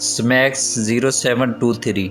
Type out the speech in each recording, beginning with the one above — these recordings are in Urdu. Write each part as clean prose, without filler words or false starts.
SMACS 0723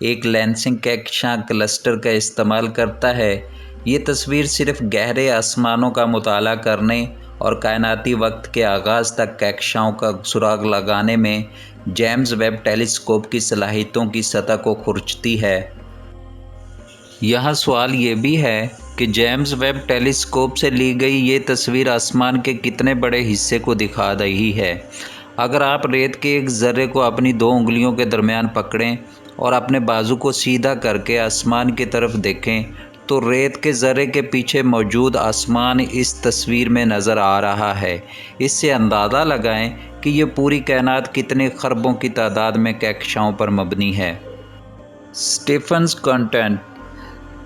ایک لینسنگ کہکشاں کلسٹر کا استعمال کرتا ہے۔ یہ تصویر صرف گہرے آسمانوں کا مطالعہ کرنے اور کائناتی وقت کے آغاز تک کہکشاؤں کا سراغ لگانے میں جیمز ویب ٹیلیسکوپ کی صلاحیتوں کی سطح کو کھرچتی ہے۔ یہاں سوال یہ بھی ہے کہ جیمز ویب ٹیلیسکوپ سے لی گئی یہ تصویر آسمان کے کتنے بڑے حصے کو دکھا رہی ہے۔ اگر آپ ریت کے ایک ذرے کو اپنی 2 انگلیوں کے درمیان پکڑیں اور اپنے بازو کو سیدھا کر کے آسمان کی طرف دیکھیں تو ریت کے ذرے کے پیچھے موجود آسمان اس تصویر میں نظر آ رہا ہے۔ اس سے اندازہ لگائیں کہ یہ پوری کائنات کتنے خربوں کی تعداد میں کہکشاؤں پر مبنی ہے۔ اسٹیفنز کنٹینٹ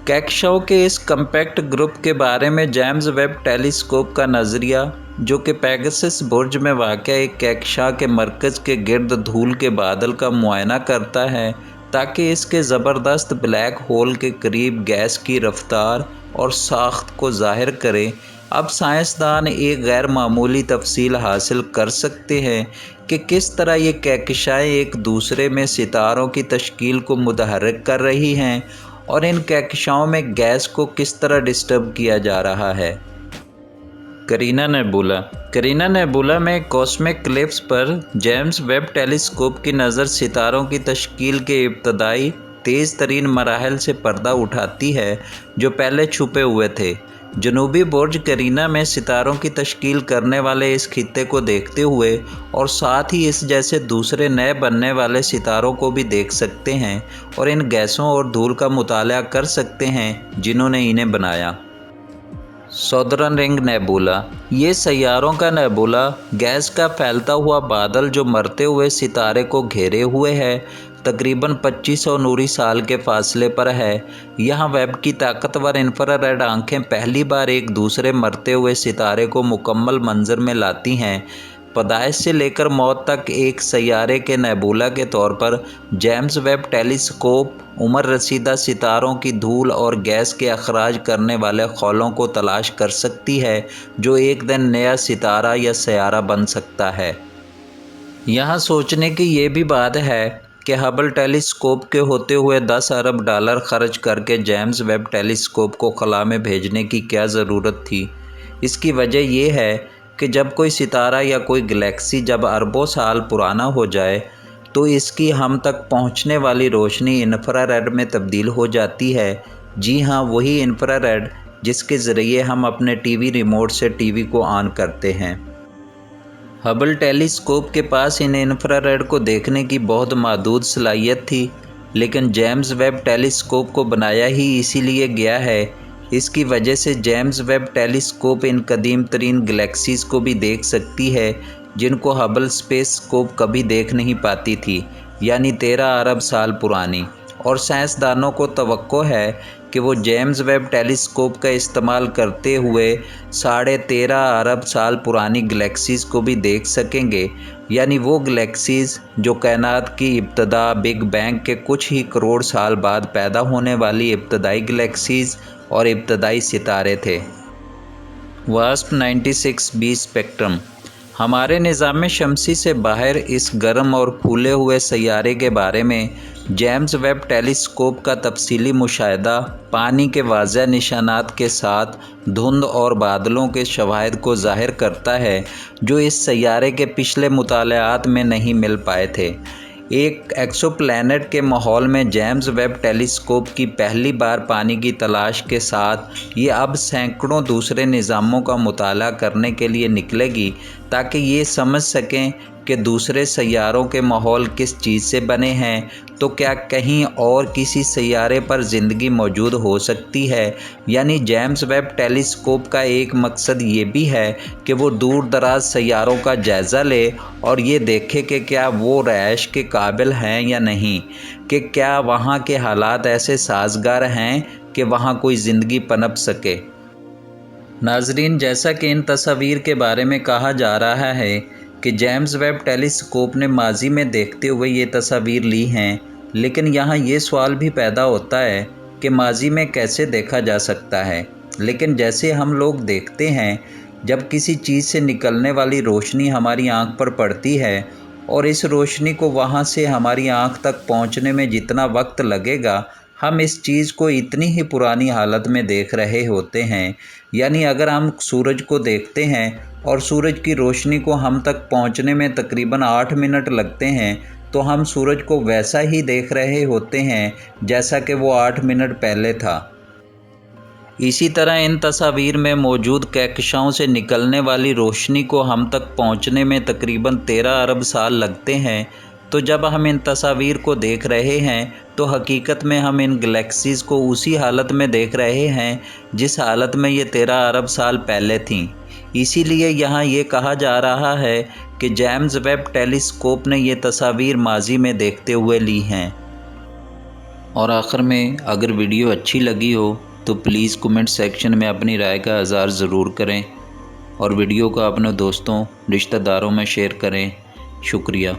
کہکشاؤں کے اس کمپیکٹ گروپ کے بارے میں جیمز ویب ٹیلیسکوپ کا نظریہ، جو کہ پیگاسس برج میں واقع ایک کہکشاں کے مرکز کے گرد دھول کے بادل کا معائنہ کرتا ہے تاکہ اس کے زبردست بلیک ہول کے قریب گیس کی رفتار اور ساخت کو ظاہر کرے، اب سائنسدان ایک غیر معمولی تفصیل حاصل کر سکتے ہیں کہ کس طرح یہ کہکشائیں ایک دوسرے میں ستاروں کی تشکیل کو متحرک کر رہی ہیں اور ان کہکشاؤں میں گیس کو کس طرح ڈسٹرب کیا جا رہا ہے۔ کرینا نیبولا میں کاسمک کلپس پر جیمز ویب ٹیلیسکوپ کی نظر ستاروں کی تشکیل کے ابتدائی تیز ترین مراحل سے پردہ اٹھاتی ہے جو پہلے چھپے ہوئے تھے۔ جنوبی برج کرینا میں ستاروں کی تشکیل کرنے والے اس خطے کو دیکھتے ہوئے اور ساتھ ہی اس جیسے دوسرے نئے بننے والے ستاروں کو بھی دیکھ سکتے ہیں اور ان گیسوں اور دھول کا مطالعہ کر سکتے ہیں جنہوں نے انہیں بنایا۔ سودرن رنگ نیبولا یہ سیاروں کا نیبولا گیس کا پھیلتا ہوا بادل جو مرتے ہوئے ستارے کو گھیرے ہوئے ہے، تقریباً 2500 نوری سال کے فاصلے پر ہے۔ یہاں ویب کی طاقتور انفرا ریڈ آنکھیں پہلی بار ایک دوسرے مرتے ہوئے ستارے کو مکمل منظر میں لاتی ہیں۔ پیدائش سے لے کر موت تک ایک سیارے کے نیبولا کے طور پر جیمز ویب ٹیلیسکوپ عمر رسیدہ ستاروں کی دھول اور گیس کے اخراج کرنے والے خولوں کو تلاش کر سکتی ہے جو ایک دن نیا ستارہ یا سیارہ بن سکتا ہے۔ یہاں سوچنے کی یہ بھی بات ہے کہ ہبل ٹیلیسکوپ کے ہوتے ہوئے $10 ارب خرچ کر کے جیمز ویب ٹیلیسکوپ کو خلا میں بھیجنے کی کیا ضرورت تھی۔ اس کی وجہ یہ ہے کہ جب کوئی ستارہ یا کوئی گلیکسی جب اربوں سال پرانا ہو جائے تو اس کی ہم تک پہنچنے والی روشنی انفرا ریڈ میں تبدیل ہو جاتی ہے۔ جی ہاں، وہی انفرا ریڈ جس کے ذریعے ہم اپنے ٹی وی ریموٹ سے ٹی وی کو آن کرتے ہیں۔ ہبل ٹیلیسکوپ کے پاس ان انفرا ریڈ کو دیکھنے کی بہت محدود صلاحیت تھی، لیکن جیمز ویب ٹیلیسکوپ کو بنایا ہی اسی لیے گیا ہے۔ اس کی وجہ سے جیمز ویب ٹیلیسکوپ ان قدیم ترین گلیکسیز کو بھی دیکھ سکتی ہے جن کو ہبل اسپیس اسکوپ کبھی دیکھ نہیں پاتی تھی، یعنی 13 ارب سال پرانی، اور سائنسدانوں کو توقع ہے کہ وہ جیمز ویب ٹیلیسکوپ کا استعمال کرتے ہوئے 13.5 ارب سال پرانی گلیکسیز کو بھی دیکھ سکیں گے، یعنی وہ گلیکسیز جو کائنات کی ابتدا بگ بینگ کے کچھ ہی کروڑ سال بعد پیدا ہونے والی ابتدائی گلیکسیز اور ابتدائی ستارے تھے۔ واسپ 96b اسپیکٹرم ہمارے نظام شمسی سے باہر اس گرم اور پھولے ہوئے سیارے کے بارے میں جیمز ویب ٹیلیسکوپ کا تفصیلی مشاہدہ پانی کے واضح نشانات کے ساتھ دھند اور بادلوں کے شواہد کو ظاہر کرتا ہے جو اس سیارے کے پچھلے مطالعات میں نہیں مل پائے تھے۔ ایک ایکسو پلانٹ کے ماحول میں جیمز ویب ٹیلیسکوپ کی پہلی بار پانی کی تلاش کے ساتھ یہ اب سینکڑوں دوسرے نظاموں کا مطالعہ کرنے کے لیے نکلے گی تاکہ یہ سمجھ سکیں کہ دوسرے سیاروں کے ماحول کس چیز سے بنے ہیں، تو کیا کہیں اور کسی سیارے پر زندگی موجود ہو سکتی ہے۔ یعنی جیمز ویب ٹیلیسکوپ کا ایک مقصد یہ بھی ہے کہ وہ دور دراز سیاروں کا جائزہ لے اور یہ دیکھے کہ کیا وہ رہائش کے قابل ہیں یا نہیں، کہ کیا وہاں کے حالات ایسے سازگار ہیں کہ وہاں کوئی زندگی پنپ سکے۔ ناظرین، جیسا کہ ان تصاویر کے بارے میں کہا جا رہا ہے کہ جیمز ویب ٹیلیسکوپ نے ماضی میں دیکھتے ہوئے یہ تصاویر لی ہیں، لیکن یہاں یہ سوال بھی پیدا ہوتا ہے کہ ماضی میں کیسے دیکھا جا سکتا ہے۔ لیکن جیسے ہم لوگ دیکھتے ہیں، جب کسی چیز سے نکلنے والی روشنی ہماری آنکھ پر پڑتی ہے اور اس روشنی کو وہاں سے ہماری آنکھ تک پہنچنے میں جتنا وقت لگے گا ہم اس چیز کو اتنی ہی پرانی حالت میں دیکھ رہے ہوتے ہیں۔ یعنی اگر ہم سورج کو دیکھتے ہیں اور سورج کی روشنی کو ہم تک پہنچنے میں تقریباً 8 منٹ لگتے ہیں تو ہم سورج کو ویسا ہی دیکھ رہے ہوتے ہیں جیسا کہ وہ 8 منٹ پہلے تھا۔ اسی طرح ان تصاویر میں موجود کہکشاؤں سے نکلنے والی روشنی کو ہم تک پہنچنے میں تقریباً 13 ارب سال لگتے ہیں۔ تو جب ہم ان تصاویر کو دیکھ رہے ہیں تو حقیقت میں ہم ان گلیکسیز کو اسی حالت میں دیکھ رہے ہیں جس حالت میں یہ 13 ارب سال پہلے تھیں۔ اسی لیے یہاں یہ کہا جا رہا ہے کہ جیمز ویب ٹیلی اسکوپ نے یہ تصاویر ماضی میں دیکھتے ہوئے لی ہیں۔ اور آخر میں اگر ویڈیو اچھی لگی ہو تو پلیز کمنٹ سیکشن میں اپنی رائے کا اظہار ضرور کریں اور ویڈیو کو اپنے دوستوں رشتہ داروں میں شیئر کریں۔ شکریہ۔